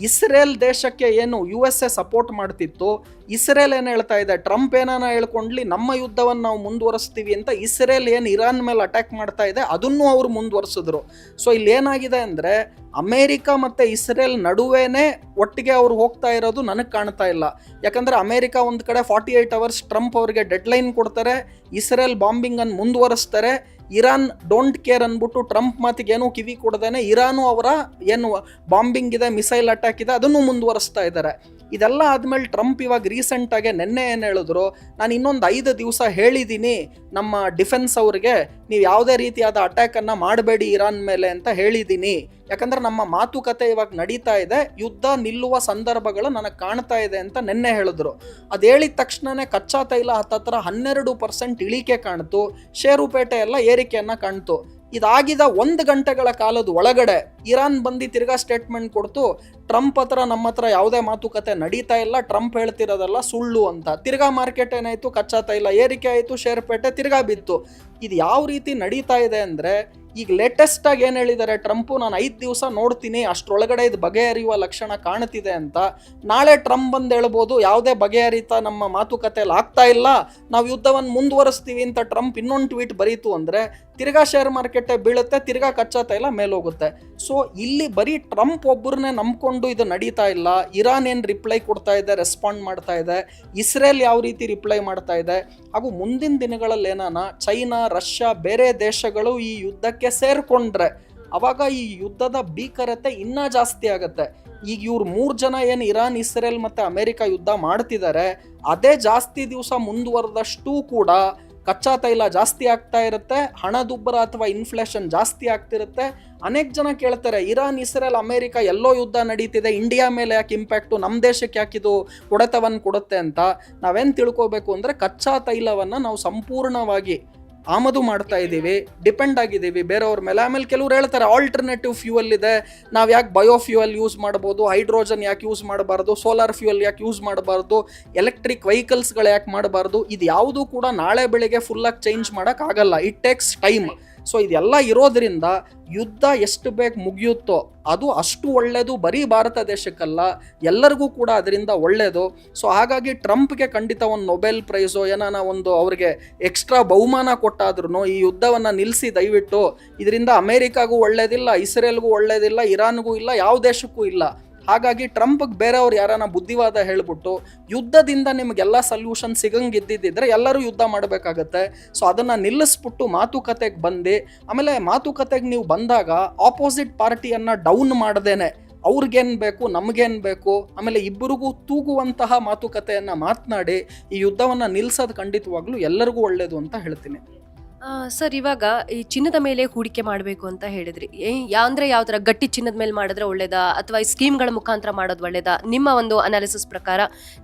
ಇಸ್ರೇಲ್ ದೇಶಕ್ಕೆ ಏನು USA ಸಪೋರ್ಟ್ ಮಾಡ್ತಿತ್ತು, ಇಸ್ರೇಲ್ ಏನು ಹೇಳ್ತಾ ಇದೆ, ಟ್ರಂಪ್ ಏನಾನ ಹೇಳ್ಕೊಂಡ್ಲಿ ನಮ್ಮ ಯುದ್ಧವನ್ನು ನಾವು ಮುಂದುವರಿಸ್ತೀವಿ ಅಂತ ಇಸ್ರೇಲ್ ಏನು ಇರಾನ್ ಮೇಲೆ ಅಟ್ಯಾಕ್ ಮಾಡ್ತಾ ಇದೆ ಅದನ್ನು ಅವರು ಮುಂದುವರಿಸಿದ್ರು. ಸೊ ಇಲ್ಲಿ ಏನಾಗಿದೆ ಅಂದರೆ ಅಮೇರಿಕಾ ಮತ್ತು ಇಸ್ರೇಲ್ ನಡುವೆನೇ ಒಟ್ಟಿಗೆ ಅವ್ರು ಹೋಗ್ತಾ ಇರೋದು ನನಗೆ ಕಾಣ್ತಾ ಇಲ್ಲ. ಯಾಕಂದರೆ ಅಮೇರಿಕಾ ಒಂದು ಕಡೆ 48 ಅವರ್ಸ್ ಟ್ರಂಪ್ ಅವರಿಗೆ ಡೆಡ್ಲೈನ್ ಕೊಡ್ತಾರೆ, ಇಸ್ರೇಲ್ ಬಾಂಬಿಂಗನ್ನು ಮುಂದುವರಿಸ್ತಾರೆ, ಇರಾನ್ ಡೋಂಟ್ ಕೇರ್ ಅಂದ್ಬಿಟ್ಟು ಟ್ರಂಪ್ ಮಾತಿಗೆ ಏನೂ ಕಿವಿ ಕೊಡದೇನೆ ಇರಾನು ಅವರ ಏನು ಬಾಂಬಿಂಗ್ ಇದೆ, ಮಿಸೈಲ್ ಅಟ್ಯಾಕ್ ಇದೆ ಅದನ್ನು ಮುಂದುವರಿಸ್ತಾ ಇದ್ದಾರೆ. ಇದೆಲ್ಲ ಆದಮೇಲೆ ಟ್ರಂಪ್ ಇವಾಗ ರೀಸೆಂಟಾಗೆ ನಿನ್ನೆ ಏನು ಹೇಳಿದ್ರು, ನಾನು ಇನ್ನೊಂದು 5 ದಿವಸ ಹೇಳಿದ್ದೀನಿ ನಮ್ಮ ಡಿಫೆನ್ಸ್ ಅವ್ರಿಗೆ, ನೀವು ಯಾವುದೇ ರೀತಿಯಾದ ಅಟ್ಯಾಕನ್ನು ಮಾಡಬೇಡಿ ಇರಾನ್ ಮೇಲೆ ಅಂತ ಹೇಳಿದ್ದೀನಿ. ಯಾಕಂದರೆ ನಮ್ಮ ಮಾತುಕತೆ ಇವಾಗ ನಡೀತಾ ಇದೆ, ಯುದ್ಧ ನಿಲ್ಲುವ ಸಂದರ್ಭಗಳು ನನಗೆ ಕಾಣ್ತಾ ಇದೆ ಅಂತ ನಿನ್ನೆ ಹೇಳಿದ್ರು. ಅದು ಹೇಳಿದ ತಕ್ಷಣವೇ ಕಚ್ಚಾ ತೈಲ ಹತ್ತತ್ರ 12% ಇಳಿಕೆ ಕಾಣ್ತು, ಷೇರುಪೇಟೆ ಎಲ್ಲ ಏರಿಕೆಯನ್ನು ಕಾಣ್ತು. ಇದಾಗಿದ 1 ಗಂಟೆಗಳ ಕಾಲದ ಒಳಗಡೆ ಇರಾನ್ ಬಂದು ತಿರ್ಗಾ ಸ್ಟೇಟ್ಮೆಂಟ್ ಕೊಡ್ತು, ಟ್ರಂಪ್ ಹತ್ರ ನಮ್ಮ ಹತ್ರ ಯಾವುದೇ ಮಾತುಕತೆ ನಡೀತಾ ಇಲ್ಲ, ಟ್ರಂಪ್ ಹೇಳ್ತಿರೋದಲ್ಲ ಸುಳ್ಳು ಅಂತ. ತಿರ್ಗಾ ಮಾರ್ಕೆಟ್ ಏನಾಯಿತು, ಕಚ್ಚಾ ತೈಲ ಏರಿಕೆ ಆಯಿತು, ಷೇರುಪೇಟೆ ತಿರ್ಗಾ ಬಿತ್ತು. ಇದು ಯಾವ ರೀತಿ ನಡೀತಾ ಇದೆ ಅಂದರೆ ಈಗ ಲೇಟೆಸ್ಟಾಗಿ ಏನು ಹೇಳಿದ್ದಾರೆ ಟ್ರಂಪು, ನಾನು 5 ದಿವಸ ನೋಡ್ತೀನಿ ಅಷ್ಟರೊಳಗಡೆ ಇದು ಬಗೆಹರಿಯುವ ಲಕ್ಷಣ ಕಾಣ್ತಿದೆ ಅಂತ. ನಾಳೆ ಟ್ರಂಪ್ ಬಂದು ಹೇಳ್ಬೋದು ಯಾವುದೇ ಬಗೆಹರಿತಾ ನಮ್ಮ ಮಾತುಕತೆಯಲ್ಲಿ ಆಗ್ತಾ ಇಲ್ಲ, ನಾವು ಯುದ್ಧವನ್ನು ಮುಂದುವರಿಸ್ತೀವಿ ಅಂತ ಟ್ರಂಪ್ ಇನ್ನೊಂದು ಟ್ವೀಟ್ ಬರೀತು ಅಂದರೆ ತಿರ್ಗಾ ಶೇರ್ ಮಾರ್ಕೆಟೇ ಬೀಳುತ್ತೆ, ತಿರ್ಗಾ ಕಚ್ಚಾ ತೈಲ ಮೇಲೋಗುತ್ತೆ. ಸೊ ಇಲ್ಲಿ ಬರೀ ಟ್ರಂಪ್ ಒಬ್ಬರನ್ನೇ ನಂಬ್ಕೊಂಡು ಇದು ನಡೀತಾ ಇಲ್ಲ. ಇರಾನ್ ಏನು ರಿಪ್ಲೈ ಕೊಡ್ತಾ ಇದೆ, ರೆಸ್ಪಾಂಡ್ ಮಾಡ್ತಾ ಇದೆ, ಇಸ್ರೇಲ್ ಯಾವ ರೀತಿ ರಿಪ್ಲೈ ಮಾಡ್ತಾ ಇದೆ, ಹಾಗೂ ಮುಂದಿನ ದಿನಗಳಲ್ಲಿ ಏನಾನ ಚೈನಾ, ರಷ್ಯಾ, ಬೇರೆ ದೇಶಗಳು ಈ ಯುದ್ಧಕ್ಕೆ ಸೇರ್ಕೊಂಡ್ರೆ ಅವಾಗ ಈ ಯುದ್ಧದ ಭೀಕರತೆ ಇನ್ನೂ ಜಾಸ್ತಿ ಆಗುತ್ತೆ. ಈಗ ಇವ್ರು 3 ಜನ ಏನು ಇರಾನ್, ಇಸ್ರೇಲ್ ಮತ್ತು ಅಮೆರಿಕ ಯುದ್ಧ ಮಾಡ್ತಿದ್ದಾರೆ, ಅದೇ ಜಾಸ್ತಿ ದಿವಸ ಮುಂದುವರೆದಷ್ಟು ಕೂಡ ಕಚ್ಚಾ ತೈಲ ಜಾಸ್ತಿ ಆಗ್ತಾ ಇರುತ್ತೆ, ಹಣದುಬ್ಬರ ಅಥವಾ ಇನ್ಫ್ಲೇಷನ್ ಜಾಸ್ತಿ ಆಗ್ತಿರುತ್ತೆ. ಅನೇಕ ಜನ ಕೇಳ್ತಾರೆ, ಇರಾನ್, ಇಸ್ರೇಲ್, ಅಮೆರಿಕ ಎಲ್ಲೋ ಯುದ್ಧ ನಡೀತಿದೆ, ಇಂಡಿಯಾ ಮೇಲೆ ಯಾಕೆ ಇಂಪ್ಯಾಕ್ಟು, ನಮ್ಮ ದೇಶಕ್ಕೆ ಯಾಕಿದು ಹೊಡೆತವನ್ನು ಕೊಡುತ್ತೆ ಅಂತ. ನಾವೇನು ತಿಳ್ಕೋಬೇಕು ಅಂದರೆ ಕಚ್ಚಾ ತೈಲವನ್ನು ನಾವು ಸಂಪೂರ್ಣವಾಗಿ ಆಮದು ಮಾಡ್ತಾ ಇದ್ದೀವಿ, ಡಿಪೆಂಡ್ ಆಗಿದ್ದೀವಿ ಬೇರೆಯವ್ರ ಮೇಲೆ. ಆಮೇಲೆ ಕೆಲವ್ರು ಹೇಳ್ತಾರೆ ಆಲ್ಟರ್ನೇಟಿವ್ ಫ್ಯೂಯಲ್ ಇದೆ, ನಾವು ಯಾಕೆ ಬಯೋಫ್ಯೂಯಲ್ ಯೂಸ್ ಮಾಡ್ಬೋದು, ಹೈಡ್ರೋಜನ್ ಯಾಕೆ ಯೂಸ್ ಮಾಡಬಾರ್ದು, ಸೋಲಾರ್ ಫ್ಯೂಯಲ್ ಯಾಕೆ ಯೂಸ್ ಮಾಡಬಾರ್ದು, ಎಲೆಕ್ಟ್ರಿಕ್ ವೆಹಿಕಲ್ಸ್ಗಳು ಯಾಕೆ ಮಾಡಬಾರ್ದು. ಇದು ಯಾವುದೂ ಕೂಡ ನಾಳೆ ಬೆಳಿಗ್ಗೆ ಫುಲ್ಲಾಗಿ ಚೇಂಜ್ ಮಾಡೋಕ್ಕಾಗಲ್ಲ, ಇಟ್ ಟೇಕ್ಸ್ ಟೈಮ್. ಸೊ ಇದೆಲ್ಲ ಇರೋದ್ರಿಂದ ಯುದ್ಧ ಎಷ್ಟು ಬೇಗ ಮುಗಿಯುತ್ತೋ ಅದು ಅಷ್ಟು ಒಳ್ಳೆಯದು, ಬರೀ ಭಾರತ ದೇಶಕ್ಕಲ್ಲ ಎಲ್ಲರಿಗೂ ಕೂಡ ಅದರಿಂದ ಒಳ್ಳೆಯದು. ಸೊ ಹಾಗಾಗಿ ಟ್ರಂಪ್ಗೆ ಖಂಡಿತ ಒಂದು ನೊಬೆಲ್ ಪ್ರೈಸೋ ಏನಾನ ಒಂದು ಅವ್ರಿಗೆ ಎಕ್ಸ್ಟ್ರಾ ಬಹುಮಾನ ಕೊಟ್ಟಾದ್ರೂ ಈ ಯುದ್ಧವನ್ನು ನಿಲ್ಲಿಸಿ ದಯವಿಟ್ಟು. ಇದರಿಂದ ಅಮೇರಿಕಾಗೂ ಒಳ್ಳೆಯದಿಲ್ಲ, ಇಸ್ರೇಲ್ಗೂ ಒಳ್ಳೆಯದಿಲ್ಲ, ಇರಾನ್ಗೂ ಇಲ್ಲ, ಯಾವ ದೇಶಕ್ಕೂ ಇಲ್ಲ. ಹಾಗಾಗಿ ಟ್ರಂಪ್ಗೆ ಬೇರೆಯವ್ರು ಯಾರನ್ನ ಬುದ್ಧಿವಾದ ಹೇಳ್ಬಿಟ್ಟು ಯುದ್ಧದಿಂದ ನಿಮಗೆಲ್ಲ ಸಲ್ಯೂಷನ್ ಸಿಗಂಗಿದ್ದಿದ್ದರೆ ಎಲ್ಲರೂ ಯುದ್ಧ ಮಾಡಬೇಕಾಗತ್ತೆ. ಸೊ ಅದನ್ನು ನಿಲ್ಲಿಸ್ಬಿಟ್ಟು ಮಾತುಕತೆಗೆ ಬಂದು, ಆಮೇಲೆ ಮಾತುಕತೆಗೆ ನೀವು ಬಂದಾಗ ಆಪೋಸಿಟ್ ಪಾರ್ಟಿಯನ್ನು ಡೌನ್ ಮಾಡ್ದೇನೆ ಅವ್ರಿಗೇನು ಬೇಕು ನಮಗೇನು ಬೇಕು, ಆಮೇಲೆ ಇಬ್ಬರಿಗೂ ತೂಗುವಂತಹ ಮಾತುಕತೆಯನ್ನು ಮಾತನಾಡಿ ಈ ಯುದ್ಧವನ್ನು ನಿಲ್ಲಿಸೋದು ಖಂಡಿತವಾಗ್ಲೂ ಎಲ್ಲರಿಗೂ ಒಳ್ಳೆಯದು ಅಂತ ಹೇಳ್ತೀನಿ. ಸರ್, ಇವಾಗ ಈ ಚಿನ್ನದ ಮೇಲೆ ಹೂಡಿಕೆ ಮಾಡಬೇಕು ಅಂತ ಹೇಳಿದ್ರಿ, ಅಂದ್ರೆ ಯಾವ ಥರ ಗಟ್ಟಿ ಚಿನ್ನದ ಮೇಲೆ ಮಾಡಿದ್ರೆ ಒಳ್ಳೇದಾ ಅಥವಾ ಈ ಸ್ಕೀಮ್ಗಳ ಮುಖಾಂತರ ಮಾಡೋದು ಒಳ್ಳೇದಾ? ನಿಮ್ಮ ಒಂದು ಅನಾಲಿಸಿಸ್ ಪ್ರಕಾರ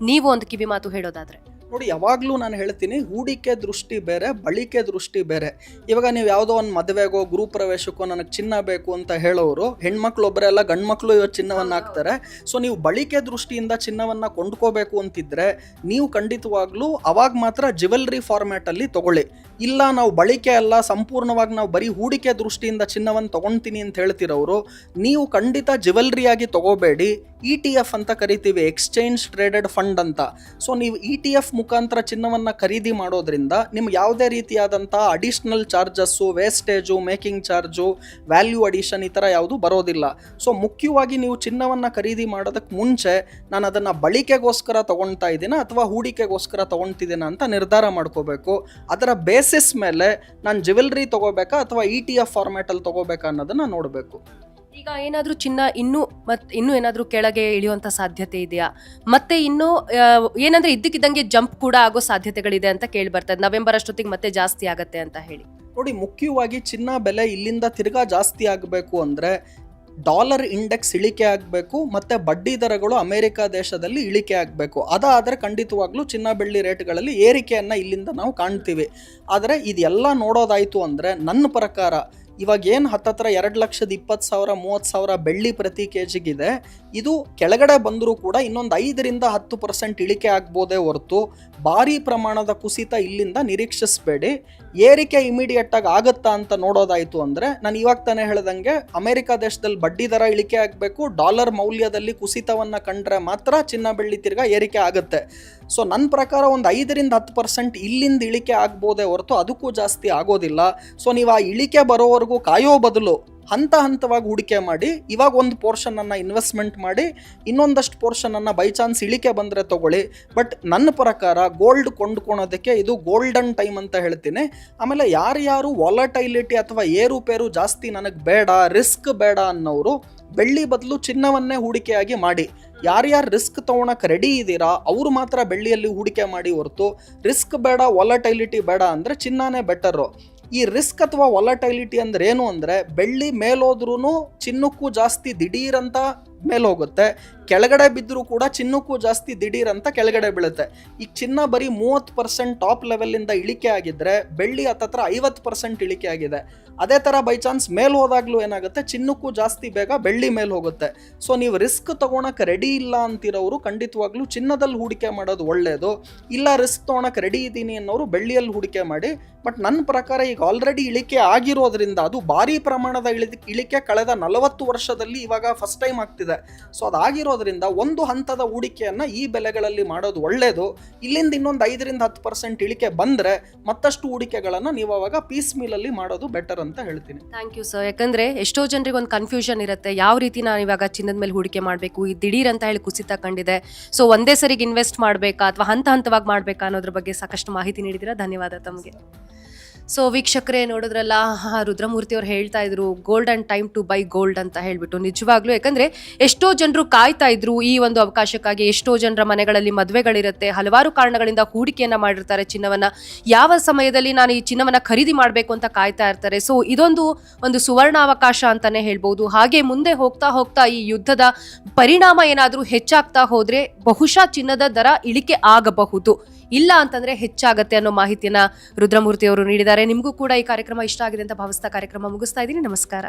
ನೀವು ಒಂದು ಕಿವಿ ಮಾತು ಹೇಳೋದಾದ್ರೆ. ನೋಡಿ, ಯಾವಾಗಲೂ ನಾನು ಹೇಳ್ತೀನಿ, ಹೂಡಿಕೆ ದೃಷ್ಟಿ ಬೇರೆ, ಬಳಿಕೆ ದೃಷ್ಟಿ ಬೇರೆ. ಇವಾಗ ನೀವು ಯಾವುದೋ ಒಂದು ಮದುವೆಗೋ ಗೃಹ ಪ್ರವೇಶಕ್ಕೋ ನನಗೆ ಚಿನ್ನ ಬೇಕು ಅಂತ ಹೇಳೋರು ಹೆಣ್ಮಕ್ಳು ಒಬ್ಬರೇ ಅಲ್ಲ, ಗಂಡು ಮಕ್ಕಳು ಇವತ್ತು ಚಿನ್ನವನ್ನು ಹಾಕ್ತಾರೆ. ಸೊ ನೀವು ಬಳಿಕೆ ದೃಷ್ಟಿಯಿಂದ ಚಿನ್ನವನ್ನು ಕೊಂಡ್ಕೋಬೇಕು ಅಂತಿದ್ರೆ ನೀವು ಖಂಡಿತವಾಗ್ಲೂ ಅವಾಗ ಮಾತ್ರ ಜ್ಯುವೆಲ್ರಿ ಫಾರ್ಮ್ಯಾಟಲ್ಲಿ ತಗೊಳ್ಳಿ. ಇಲ್ಲ ನಾವು ಬಳಿಕೆ ಅಲ್ಲ, ಸಂಪೂರ್ಣವಾಗಿ ನಾವು ಬರೀ ಹೂಡಿಕೆ ದೃಷ್ಟಿಯಿಂದ ಚಿನ್ನವನ್ನು ತಗೊಳ್ತೀನಿ ಅಂತ ಹೇಳ್ತಿರೋರು ನೀವು ಖಂಡಿತ ಜ್ಯುವೆಲ್ರಿಯಾಗಿ ತಗೋಬೇಡಿ. ETF ಅಂತ ಕರಿತೀವಿ, ಎಕ್ಸ್ಚೇಂಜ್ ಟ್ರೇಡೆಡ್ ಫಂಡ್ ಅಂತ. ಸೊ ನೀವು ETF ಮುಖಾಂತರ ಚಿನ್ನವನ್ನು ಖರೀದಿ ಮಾಡೋದ್ರಿಂದ ನಿಮ್ಗೆ ಯಾವುದೇ ರೀತಿಯಾದಂಥ additional charges, wastage, making charge, value addition ಈ ಥರ ಯಾವುದು ಬರೋದಿಲ್ಲ. ಸೊ ಮುಖ್ಯವಾಗಿ ನೀವು ಚಿನ್ನವನ್ನು ಖರೀದಿ ಮಾಡೋದಕ್ಕೆ ಮುಂಚೆ ನಾನು ಅದನ್ನು ಬಳಿಕೆಗೋಸ್ಕರ ತೊಗೊಳ್ತಾ ಇದ್ದೀನ ಅಥವಾ ಹೂಡಿಕೆಗೋಸ್ಕರ ತೊಗೊಳ್ತಿದ್ದೀನ ಅಂತ ನಿರ್ಧಾರ ಮಾಡ್ಕೋಬೇಕು. ಅದರ ಬೇಸಿಸ್ ಮೇಲೆ ನಾನು ಜ್ಯುವೆಲ್ರಿ ತೊಗೋಬೇಕಾ ಅಥವಾ ETF ಫಾರ್ಮ್ಯಾಟಲ್ಲಿ ತೊಗೋಬೇಕಾ ಅನ್ನೋದನ್ನು ನೋಡಬೇಕು. ಈಗ ಏನಾದರೂ ಚಿನ್ನ ಇನ್ನೂ ಏನಾದರೂ ಕೆಳಗೆ ಇಳಿಯುವಂಥ ಸಾಧ್ಯತೆ ಇದೆಯಾ? ಮತ್ತೆ ಇನ್ನೂ ಏನಂದ್ರೆ ಇದ್ದಕ್ಕಿದ್ದಂಗೆ ಜಂಪ್ ಕೂಡ ಆಗೋ ಸಾಧ್ಯತೆಗಳಿದೆ ಅಂತ ಕೇಳಿ ಬರ್ತದೆ, ನವೆಂಬರ್ ಅಷ್ಟೊತ್ತಿಗೆ ಮತ್ತೆ ಜಾಸ್ತಿ ಆಗತ್ತೆ ಅಂತ ಹೇಳಿ. ನೋಡಿ, ಮುಖ್ಯವಾಗಿ ಚಿನ್ನ ಬೆಲೆ ಇಲ್ಲಿಂದ ತಿರ್ಗಾ ಜಾಸ್ತಿ ಆಗಬೇಕು ಅಂದರೆ ಡಾಲರ್ ಇಂಡೆಕ್ಸ್ ಇಳಿಕೆ ಆಗಬೇಕು ಮತ್ತು ಬಡ್ಡಿ ದರಗಳು ಅಮೆರಿಕ ದೇಶದಲ್ಲಿ ಇಳಿಕೆ ಆಗಬೇಕು. ಅದಾದರೆ ಖಂಡಿತವಾಗ್ಲೂ ಚಿನ್ನ ಬೆಳ್ಳಿ ರೇಟ್ಗಳಲ್ಲಿ ಏರಿಕೆಯನ್ನು ಇಲ್ಲಿಂದ ನಾವು ಕಾಣ್ತೀವಿ. ಆದರೆ ಇದೆಲ್ಲ ನೋಡೋದಾಯಿತು ಅಂದರೆ ನನ್ನ ಪ್ರಕಾರ ಇವಾಗ ಏನು ಹತ್ತತ್ರ 2,20,000 30,000 ಬೆಳ್ಳಿ ಪ್ರತಿ ಕೆಜಿಗಿದೆ, ಇದು ಕೆಳಗಡೆ ಬಂದರೂ ಕೂಡ ಇನ್ನೊಂದು 5-10% ಇಳಿಕೆ ಆಗ್ಬೋದೇ ಹೊರತು ಭಾರಿ ಪ್ರಮಾಣದ ಕುಸಿತ ಇಲ್ಲಿಂದ ನಿರೀಕ್ಷಿಸಬೇಡಿ. ಏರಿಕೆ ಇಮಿಡಿಯೇಟಾಗಿ ಆಗುತ್ತಾ ಅಂತ ನೋಡೋದಾಯಿತು ಅಂದರೆ ನಾನು ಇವಾಗ ತಾನೇ ಹೇಳ್ದಂಗೆ ಅಮೆರಿಕ ದೇಶದಲ್ಲಿ ಬಡ್ಡಿ ದರ ಇಳಿಕೆ ಆಗಬೇಕು, ಡಾಲರ್ ಮೌಲ್ಯದಲ್ಲಿ ಕುಸಿತವನ್ನು ಕಂಡ್ರೆ ಮಾತ್ರ ಚಿನ್ನ ಬೆಳ್ಳಿ ತಿರ್ಗಾ ಏರಿಕೆ ಆಗುತ್ತೆ. ಸೊ ನನ್ನ ಪ್ರಕಾರ ಒಂದು 5-10% ಇಲ್ಲಿಂದ ಇಳಿಕೆ ಆಗ್ಬೋದೇ ಹೊರತು ಅದಕ್ಕೂ ಜಾಸ್ತಿ ಆಗೋದಿಲ್ಲ. ಸೊ ನೀವು ಆ ಇಳಿಕೆ ಬರೋವರೆಗೂ ಕಾಯೋ ಬದಲು ಹಂತವಾಗಿ ಹೂಡಿಕೆ ಮಾಡಿ, ಇವಾಗ ಒಂದು ಪೋರ್ಷನನ್ನು ಇನ್ವೆಸ್ಟ್ಮೆಂಟ್ ಮಾಡಿ, ಇನ್ನೊಂದಷ್ಟು ಪೋರ್ಷನನ್ನು ಬೈ ಚಾನ್ಸ್ ಇಳಿಕೆ ಬಂದರೆ ತೊಗೊಳ್ಳಿ. ಬಟ್ ನನ್ನ ಪ್ರಕಾರ ಗೋಲ್ಡ್ ಕೊಂಡ್ಕೊಳೋದಕ್ಕೆ ಇದು ಗೋಲ್ಡನ್ ಟೈಮ್ ಅಂತ ಹೇಳ್ತೀನಿ. ಆಮೇಲೆ ಯಾರ್ಯಾರು ವಾಲಟೈಲಿಟಿ ಅಥವಾ ಏರುಪೇರು ಜಾಸ್ತಿ ನನಗೆ ಬೇಡ, ರಿಸ್ಕ್ ಬೇಡ ಅನ್ನೋರು ಬೆಳ್ಳಿ ಬದಲು ಚಿನ್ನವನ್ನೇ ಹೂಡಿಕೆಯಾಗಿ ಮಾಡಿ. ಯಾರ್ಯಾರು ರಿಸ್ಕ್ ತೊಗೊಳಕ್ಕೆ ರೆಡಿ ಇದ್ದೀರಾ ಅವರು ಮಾತ್ರ ಬೆಳ್ಳಿಯಲ್ಲಿ ಹೂಡಿಕೆ ಮಾಡಿ ಹೊರತು ರಿಸ್ಕ್ ಬೇಡ, ವಾಲಟೈಲಿಟಿ ಬೇಡ ಅಂದರೆ ಚಿನ್ನನೇ ಬೆಟರು. ಈ ರಿಸ್ಕ್ ಅಥವಾ ವಾಲಟೈಲಿಟಿ ಅಂದ್ರೆ ಏನು ಅಂದರೆ ಬೆಳ್ಳಿ ಮೇಲೋದ್ರೂ ಚಿನ್ನಕ್ಕೂ ಜಾಸ್ತಿ ದಿಢೀರಂತ ಮೇಲೆ ಹೋಗುತ್ತೆ, ಕೆಳಗಡೆ ಬಿದ್ದರೂ ಕೂಡ ಚಿನ್ನಕ್ಕೂ ಜಾಸ್ತಿ ದಿಢೀರಂತ ಕೆಳಗಡೆ ಬೀಳುತ್ತೆ. ಈಗ ಚಿನ್ನ ಬರೀ 30% ಟಾಪ್ ಲೆವೆಲ್ಲಿಂದ ಇಳಿಕೆ ಆಗಿದ್ದರೆ ಬೆಳ್ಳಿ ಹತ್ತತ್ರ 50% ಇಳಿಕೆ ಆಗಿದೆ. ಅದೇ ಥರ ಬೈ ಚಾನ್ಸ್ ಮೇಲೆ ಹೋದಾಗಲೂ ಏನಾಗುತ್ತೆ, ಚಿನ್ನಕ್ಕೂ ಜಾಸ್ತಿ ಬೇಗ ಬೆಳ್ಳಿ ಮೇಲೆ ಹೋಗುತ್ತೆ. ಸೊ ನೀವು ರಿಸ್ಕ್ ತೊಗೊಳಕ್ಕೆ ರೆಡಿ ಇಲ್ಲ ಅಂತಿರೋರು ಖಂಡಿತವಾಗ್ಲೂ ಚಿನ್ನದಲ್ಲಿ ಹೂಡಿಕೆ ಮಾಡೋದು ಒಳ್ಳೆಯದು. ಇಲ್ಲ ರಿಸ್ಕ್ ತೊಗೊಳಕ್ಕೆ ರೆಡಿ ಇದ್ದೀನಿ ಅನ್ನೋರು ಬೆಳ್ಳಿಯಲ್ಲಿ ಹೂಡಿಕೆ ಮಾಡಿ. ಬಟ್ ನನ್ನ ಪ್ರಕಾರ ಈಗ ಆಲ್ರೆಡಿ ಇಳಿಕೆ ಆಗಿರೋದ್ರಿಂದ, ಅದು ಭಾರಿ ಪ್ರಮಾಣದ ಇಳಿಕೆ ಕಳೆದ 40 ವರ್ಷದಲ್ಲಿ ಇವಾಗ ಫಸ್ಟ್ ಟೈಮ್ ಆಗ್ತಿದೆ. ಸೊ ಅದಾಗಿರೋದ್ರಿಂದ ಒಂದು ಹಂತದ ಹೂಡಿಕೆಯನ್ನು ಈ ಬೆಲೆಗಳಲ್ಲಿ ಮಾಡೋದು ಒಳ್ಳೆಯದು. ಇಲ್ಲಿಂದ ಇನ್ನೊಂದು 5-10% ಇಳಿಕೆ ಬಂದರೆ ಮತ್ತಷ್ಟು ಹೂಡಿಕೆಗಳನ್ನು ನೀವು ಅವಾಗ ಪೀಸ್ ಮೀಲಲ್ಲಿ ಮಾಡೋದು ಬೆಟರ್ ಅಂತ ಹೇಳ್ತೀನಿ. Thank you sir. ಯಾಕಂದ್ರೆ ಎಷ್ಟೋ ಜನರಿಗೆ ಒಂದು ಕನ್ಫ್ಯೂಷನ್ ಇರುತ್ತೆ, ಯಾವ ರೀತಿ ನಾನು ಇವಾಗ ಚಿನ್ನದ ಮೇಲೆ ಹೂಡಿಕೆ ಮಾಡಬೇಕು, ಈ ದಿಢೀರ್ ಅಂತ ಹೇಳಿ ಕುಸಿತ ಕಂಡಿದೆ, ಸೊ ಒಂದೇ ಸರಿಗೆ ಇನ್ವೆಸ್ಟ್ ಮಾಡಬೇಕಾ ಅಥವಾ ಹಂತವಾಗಿ ಮಾಡಬೇಕಾ ಅನ್ನೋದ್ರ ಬಗ್ಗೆ ಸಾಕಷ್ಟು ಮಾಹಿತಿ ನೀಡಿದ್ದೀರಾ. ಧನ್ಯವಾದ ತಮಗೆ. ಸೊ ವೀಕ್ಷಕರೇ, ನೋಡಿದ್ರಲ್ಲ, ರುದ್ರಮೂರ್ತಿ ಅವ್ರು ಹೇಳ್ತಾ ಇದ್ರು gold and time to buy gold ಅಂತ ಹೇಳ್ಬಿಟ್ಟು. ನಿಜವಾಗ್ಲೂ ಯಾಕಂದ್ರೆ ಎಷ್ಟೋ ಜನರು ಕಾಯ್ತಾ ಇದ್ರು ಈ ಒಂದು ಅವಕಾಶಕ್ಕಾಗಿ. ಎಷ್ಟೋ ಜನರ ಮನೆಗಳಲ್ಲಿ ಮದುವೆಗಳಿರುತ್ತೆ, ಹಲವಾರು ಕಾರಣಗಳಿಂದ ಹೂಡಿಕೆಯನ್ನ ಮಾಡಿರ್ತಾರೆ ಚಿನ್ನವನ್ನ. ಯಾವ ಸಮಯದಲ್ಲಿ ನಾನು ಈ ಚಿನ್ನವನ್ನ ಖರೀದಿ ಮಾಡಬೇಕು ಅಂತ ಕಾಯ್ತಾ ಇರ್ತಾರೆ. ಸೊ ಒಂದು ಸುವರ್ಣಾವಕಾಶ ಅಂತಾನೆ ಹೇಳ್ಬೋದು. ಹಾಗೆ ಮುಂದೆ ಹೋಗ್ತಾ ಈ ಯುದ್ಧದ ಪರಿಣಾಮ ಏನಾದರೂ ಹೆಚ್ಚಾಗ್ತಾ ಹೋದ್ರೆ ಬಹುಶಃ ಚಿನ್ನದ ದರ ಇಳಿಕೆ ಆಗಬಹುದು, ಇಲ್ಲ ಅಂತಂದ್ರೆ ಹೆಚ್ಚಾಗತ್ತೆ ಅನ್ನೋ ಮಾಹಿತಿಯನ್ನ ರುದ್ರಮೂರ್ತಿ ಅವರು ನೀಡಿದ್ದಾರೆ. ನಿಮಗೂ ಕೂಡ ಈ ಕಾರ್ಯಕ್ರಮ ಇಷ್ಟ ಆಗಿದೆ ಅಂತ ಭಾವಿಸ್ತಾ ಕಾರ್ಯಕ್ರಮ ಮುಗಿಸ್ತಾ ಇದ್ದೀನಿ. ನಮಸ್ಕಾರ.